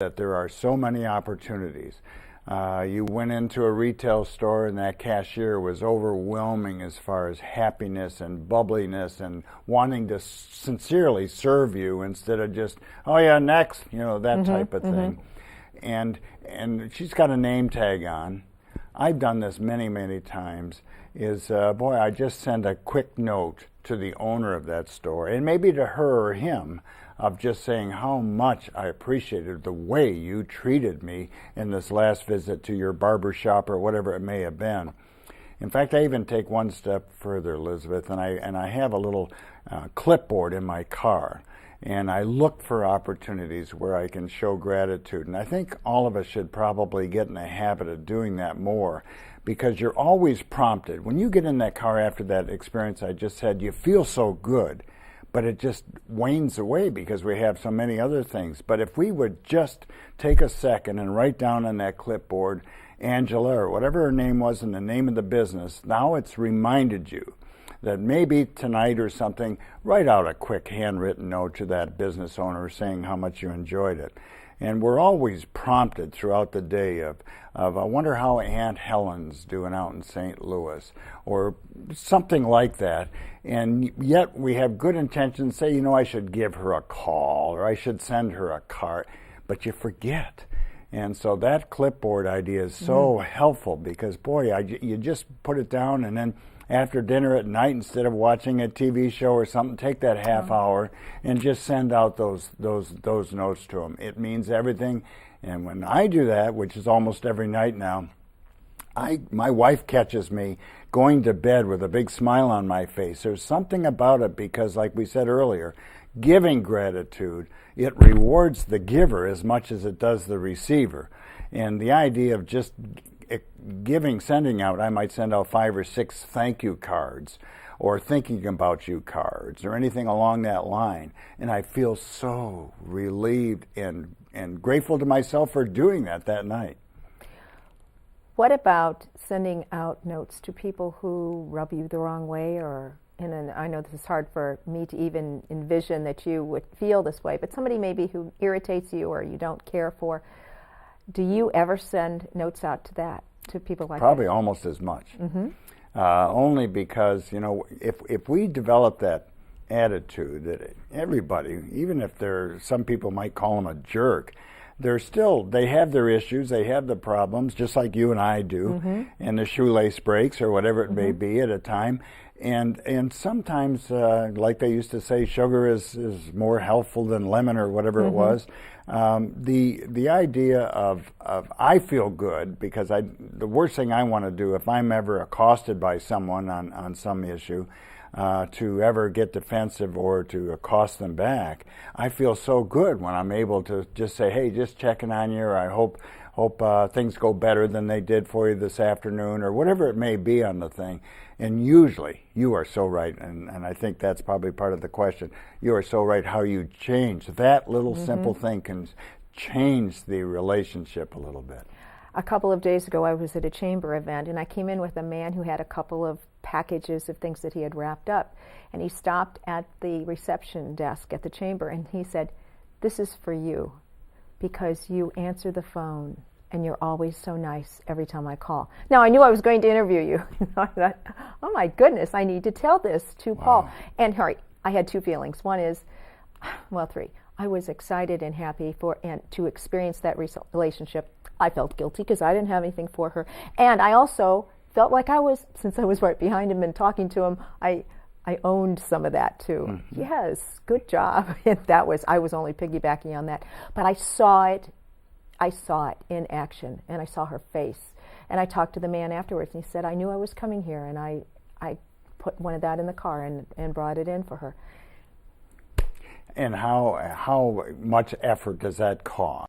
that there are so many opportunities. You went into a retail store and that cashier was overwhelming as far as happiness and bubbliness and wanting to sincerely serve you instead of just, oh yeah, next, that type of thing. And she's got a name tag on. I've done this many, many times, boy, I just send a quick note to the owner of that store, and maybe to her or him, of just saying how much I appreciated the way you treated me in this last visit to your barber shop or whatever it may have been. In fact, I even take one step further, Elizabeth, and I have a little clipboard in my car, and I look for opportunities where I can show gratitude. And I think all of us should probably get in the habit of doing that more, because you're always prompted. When you get in that car after that experience I just had, you feel so good, but it just wanes away because we have so many other things. But if we would just take a second and write down on that clipboard, Angela, or whatever her name was and the name of the business, now it's reminded you that maybe tonight or something, write out a quick handwritten note to that business owner saying how much you enjoyed it. And we're always prompted throughout the day of I wonder how Aunt Helen's doing out in St. Louis, or something like that. And yet we have good intentions, say, I should give her a call, or I should send her a card, but you forget. And so that clipboard idea is so helpful, because, boy, you just put it down, and then after dinner at night, instead of watching a TV show or something, take that half hour and just send out those notes to them. It means everything. And when I do that, which is almost every night now, my wife catches me going to bed with a big smile on my face. There's something about it, because like we said earlier, giving gratitude, it rewards the giver as much as it does the receiver. And the idea of just sending out, I might send out 5 or 6 thank you cards, or thinking about you cards, or anything along that line. And I feel so relieved and grateful to myself for doing that night. What about sending out notes to people who rub you the wrong way, I know this is hard for me to even envision that you would feel this way, but somebody maybe who irritates you or you don't care for. Do you ever send notes out to people like that? Probably almost as much. Only because, if we develop that attitude that everybody, even if some people might call them a jerk, they have their issues, they have the problems, just like you and I do, and the shoelace breaks or whatever it may be at a time. And sometimes, like they used to say, sugar is more healthful than lemon, or whatever it was. The idea of I feel good, because the worst thing I want to do if I'm ever accosted by someone on some issue, to ever get defensive or to accost them back. I feel so good when I'm able to just say, hey, just checking on you, or I hope things go better than they did for you this afternoon, or whatever it may be on the thing. And usually, you are so right, and I think that's probably part of the question. You are so right how you change. That little simple thing can change the relationship a little bit. A couple of days ago, I was at a chamber event, and I came in with a man who had a couple of packages of things that he had wrapped up. And he stopped at the reception desk at the chamber, and he said, "This is for you, because you answer the phone, and you're always so nice every time I call." Now, I knew I was going to interview you. I thought, oh my goodness, I need to tell this to Paul. And I had 2 feelings. One is, 3. I was excited and happy to experience that relationship. I felt guilty because I didn't have anything for her. And I also felt like since I was right behind him and talking to him, I owned some of that too. Yes, good job. I was only piggybacking on that. But I saw it in action, and I saw her face. And I talked to the man afterwards, and he said, I knew I was coming here, and I put one of that in the car and brought it in for her. And how much effort does that cost?